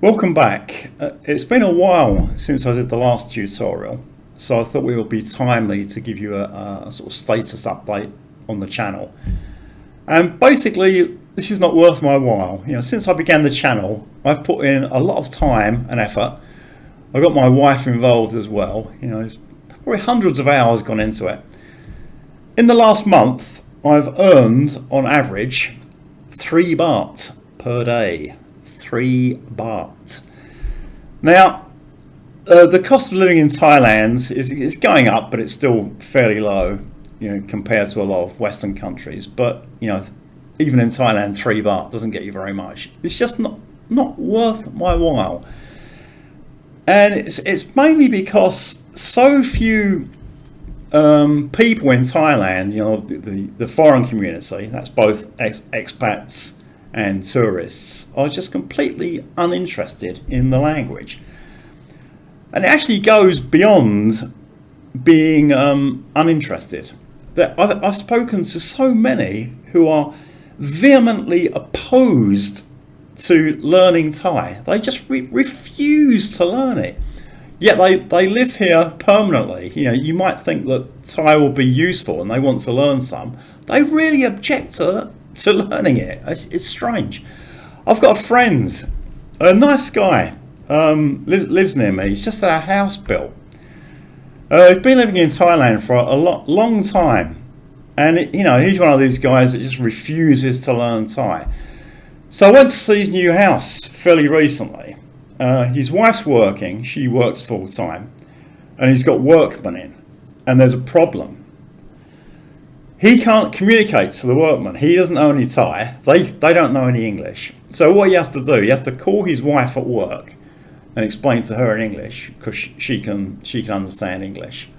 Welcome back. It's been a while since I did the last tutorial, so I thought it would be timely to give you a sort of status update on the channel. And basically, this is not worth my while. Since I began the channel, I've put in a lot of time and effort. I got my wife involved as well. It's probably hundreds of hours gone into it. In the last month, I've earned, on average, 3 baht per day. 3 baht. Now, the cost of living in Thailand is going up, but it's still fairly low, compared to a lot of Western countries. But even in Thailand, 3 baht doesn't get you very much. It's just not worth my while, and it's mainly because so few people in Thailand, the foreign community, that's both expats and tourists, are just completely uninterested in the language. And it actually goes beyond being uninterested. I've spoken to so many who are vehemently opposed to learning Thai. They just refuse to learn it. Yet they live here permanently. You might think that Thai will be useful and they want to learn some. They really object to learning it. It's strange. I've got a friend, a nice guy, lives near me. He's just had a house built. He's been living in Thailand for a long time, and he's one of these guys that just refuses to learn Thai. So I went to see his new house fairly recently. His wife's working; she works full time, and he's got workmen in. And there's a problem. He can't communicate to the workmen. He doesn't know any Thai. They don't know any English. So what he has to do, he has to call his wife at work and explain to her in English, because she can understand English.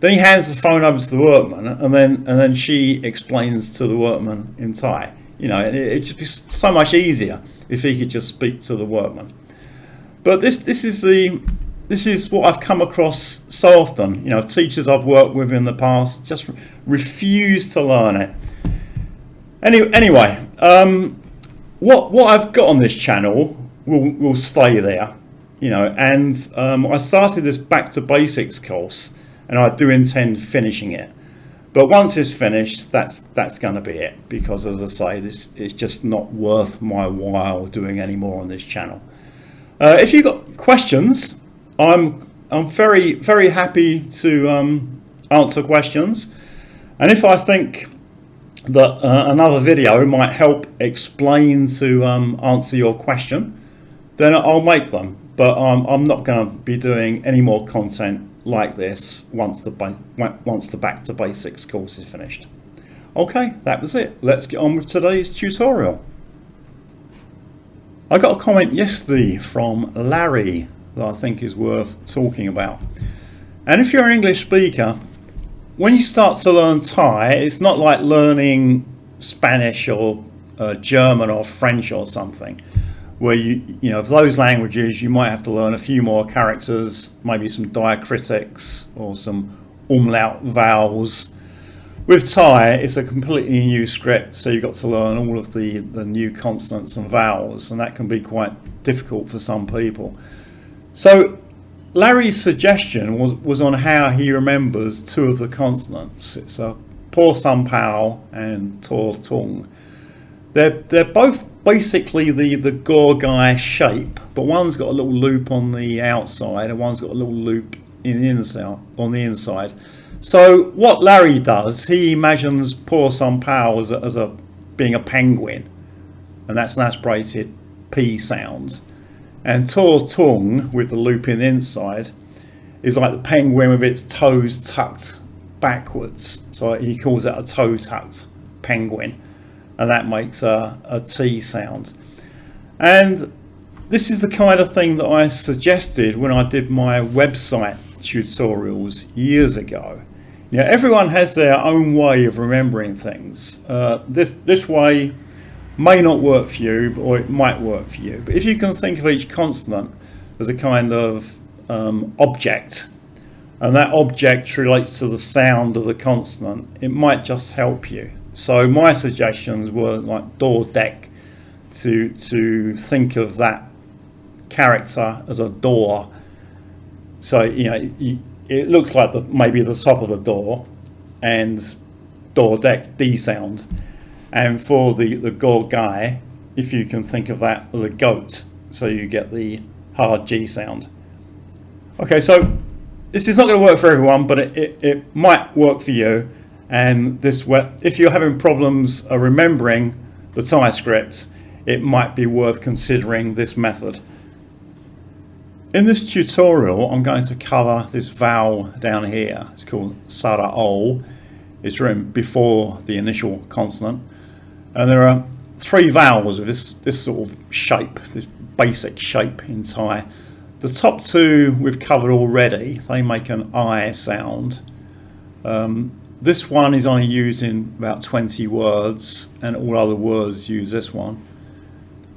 Then he hands the phone over to the workman, and then she explains to the workman in Thai. It'd just be so much easier if he could just speak to the workman. But this is what I've come across so often. Teachers I've worked with in the past just refuse to learn it. Anyway, what I've got on this channel will stay there. And I started this Back to Basics course, and I do intend finishing it. But once it's finished, that's going to be it, because, as I say, it's just not worth my while doing any more on this channel. If you've got questions, I'm very, very happy to answer questions, and if I think that another video might help explain to answer your question, then I'll make them. But I'm not going to be doing any more content like this once the Back to Basics course is finished. Okay, that was it. Let's get on with today's tutorial. I got a comment yesterday from Larry that I think is worth talking about. And if you're an English speaker, when you start to learn Thai, it's not like learning Spanish or German or French or something, where of those languages you might have to learn a few more characters, maybe some diacritics or some umlaut vowels. With Thai, it's a completely new script, so you've got to learn all of the new consonants and vowels, and that can be quite difficult for some people. So Larry's suggestion was on how he remembers 2 of the consonants. It's a por sam pao and tor tung. They're both basically the gorgai shape, but one's got a little loop on the outside and one's got a little loop on the inside. So what Larry does, he imagines por sam pao as being a penguin, and that's an aspirated P sound. And tor tung, with the loop in the inside, is like the penguin with its toes tucked backwards. So he calls it a toe tucked penguin, and that makes a T sound. And this is the kind of thing that I suggested when I did my website tutorials years ago. Everyone has their own way of remembering things. This way may not work for you, or it might work for you. But if you can think of each consonant as a kind of object, and that object relates to the sound of the consonant, it might just help you. So my suggestions were like door deck, to think of that character as a door. So it looks like maybe the top of the door, and door deck D sound. And for the gore guy, if you can think of that as a goat, so you get the hard G sound. Okay, so this is not going to work for everyone, but it might work for you. And if you're having problems remembering the Thai scripts, it might be worth considering this method. In this tutorial, I'm going to cover this vowel down here. It's called Sara'o. It's written before the initial consonant. And there are 3 vowels of this sort of shape, this basic shape in Thai. The top 2 we've covered already. They make an I sound. This one is only used in about 20 words, and all other words use this one.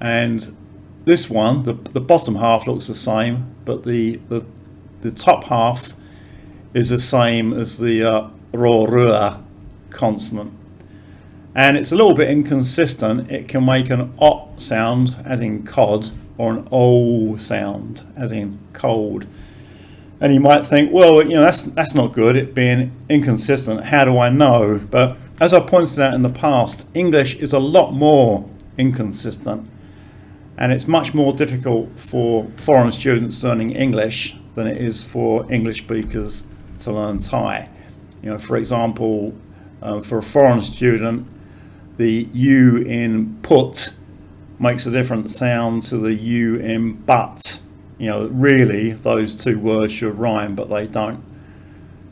And this one, the bottom half looks the same, but the top half is the same as the ro-rua consonant. And it's a little bit inconsistent. It can make an O sound, as in cod, or an O sound, as in cold. And you might think, well, that's not good, it being inconsistent. How do I know? But as I pointed out in the past, English is a lot more inconsistent. And it's much more difficult for foreign students learning English than it is for English speakers to learn Thai. For example, for a foreign student, the U in put makes a different sound to the U in but. Really those 2 words should rhyme, but they don't.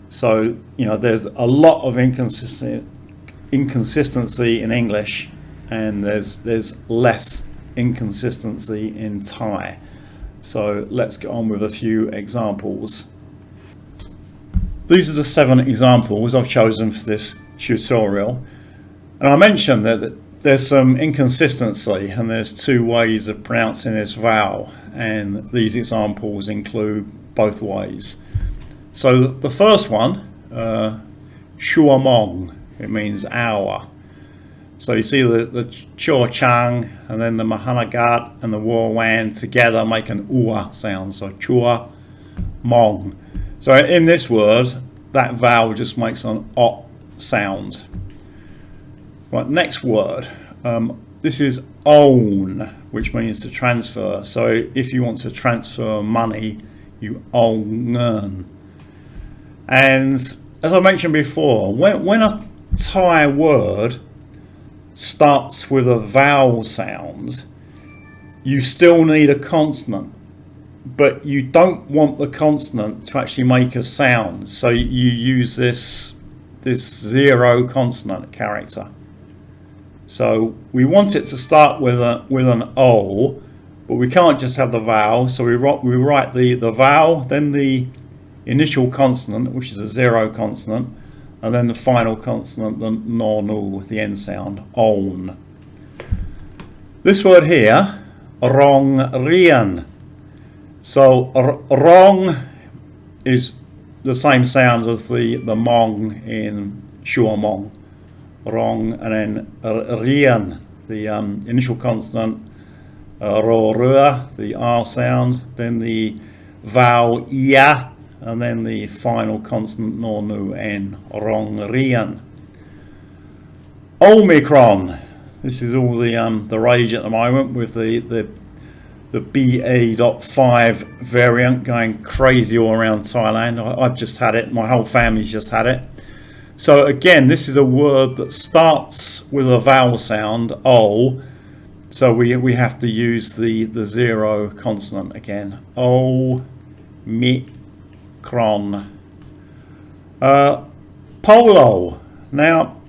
So, there's a lot of inconsistency in English, and there's less inconsistency in Thai. So let's get on with a few examples. These are the 7 examples I've chosen for this tutorial. And I mentioned that there's some inconsistency, and there's 2 ways of pronouncing this vowel, and these examples include both ways. So the first one, shuamong, it means hour. So you see the chua chang and then the mahanagat and the warwan together make an ua sound, so chua mong. So in this word, that vowel just makes an o sound. Right, next word. This is own, which means to transfer. So if you want to transfer money, you own. And as I mentioned before, when a Thai word starts with a vowel sound, you still need a consonant, but you don't want the consonant to actually make a sound. So you use this 0 consonant character. So we want it to start with an O, but we can't just have the vowel. So we write the vowel, then the initial consonant, which is a 0 consonant, and then the final consonant, the no, the end sound, own. This word here, rong rian. So rong is the same sound as the mong in shuamong. Rong, and then rian, the initial consonant, ro rua, the R sound, then the vowel ia, and then the final consonant no nu n, rong rian. Omicron. This is all the rage at the moment with the BA.5 variant going crazy all around Thailand. I've just had it. My whole family's just had it. So again, this is a word that starts with a vowel sound, O. So we have to use the 0 consonant again. O, mi, cron. Polo. Now,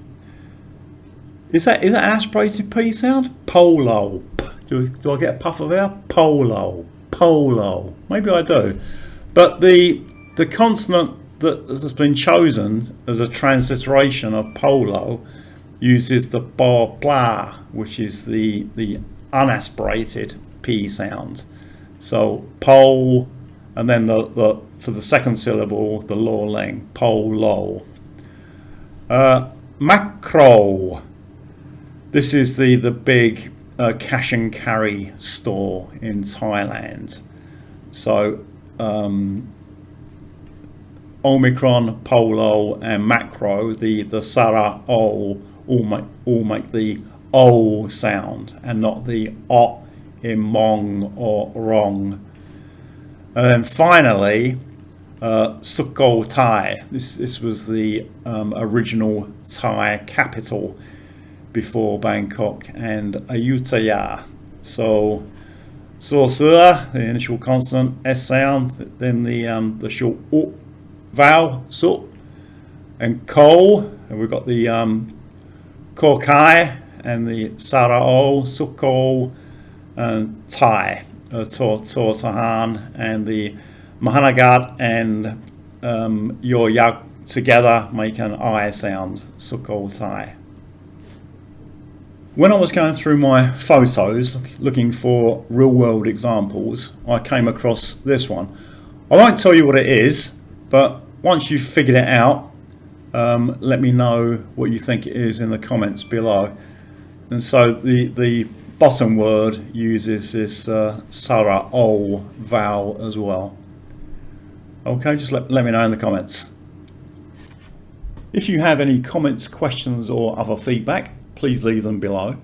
is that an aspirated P sound? Polo. Do I get a puff of air? Polo. Polo. Maybe I do. But the consonant that has been chosen as a transliteration of polo uses the ba bla, which is the unaspirated P sound. So pole, and then for the second syllable, the law leng, polo. Macro. This is the big a cash and carry store in Thailand. So Omicron, Polo, and Macro, the Sara O, all make the O sound and not the O in Mong or Wrong. And then finally, Sukho Thai. This was the original Thai capital before Bangkok, and Ayutthaya. So Sura, the initial consonant S sound, then the short U vowel Su, and Ko, and we've got the Kokai and the Sara O, Sukho, and Thai, Tor Tahan, and the Mahanagat and Yoyak together make an I sound, Sukho Thai. When I was going through my photos looking for real world examples, I came across this one. I won't tell you what it is, but once you've figured it out, let me know what you think it is in the comments below. And so the bottom word uses this Sara O vowel as well. Okay, just let me know in the comments. If you have any comments, questions or other feedback, please leave them below.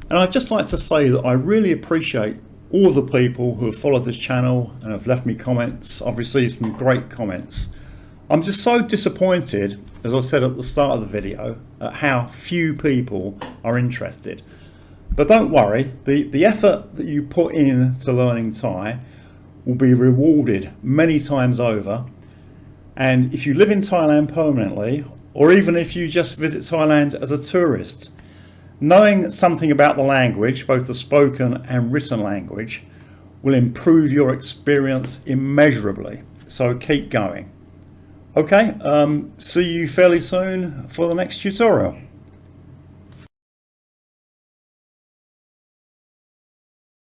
And I'd just like to say that I really appreciate all the people who have followed this channel and have left me comments. I've received some great comments. I'm just so disappointed, as I said at the start of the video, at how few people are interested. But don't worry, the effort that you put in to learning Thai will be rewarded many times over. And if you live in Thailand permanently, or even if you just visit Thailand as a tourist, knowing something about the language, both the spoken and written language, will improve your experience immeasurably. So keep going. Okay, see you fairly soon for the next tutorial.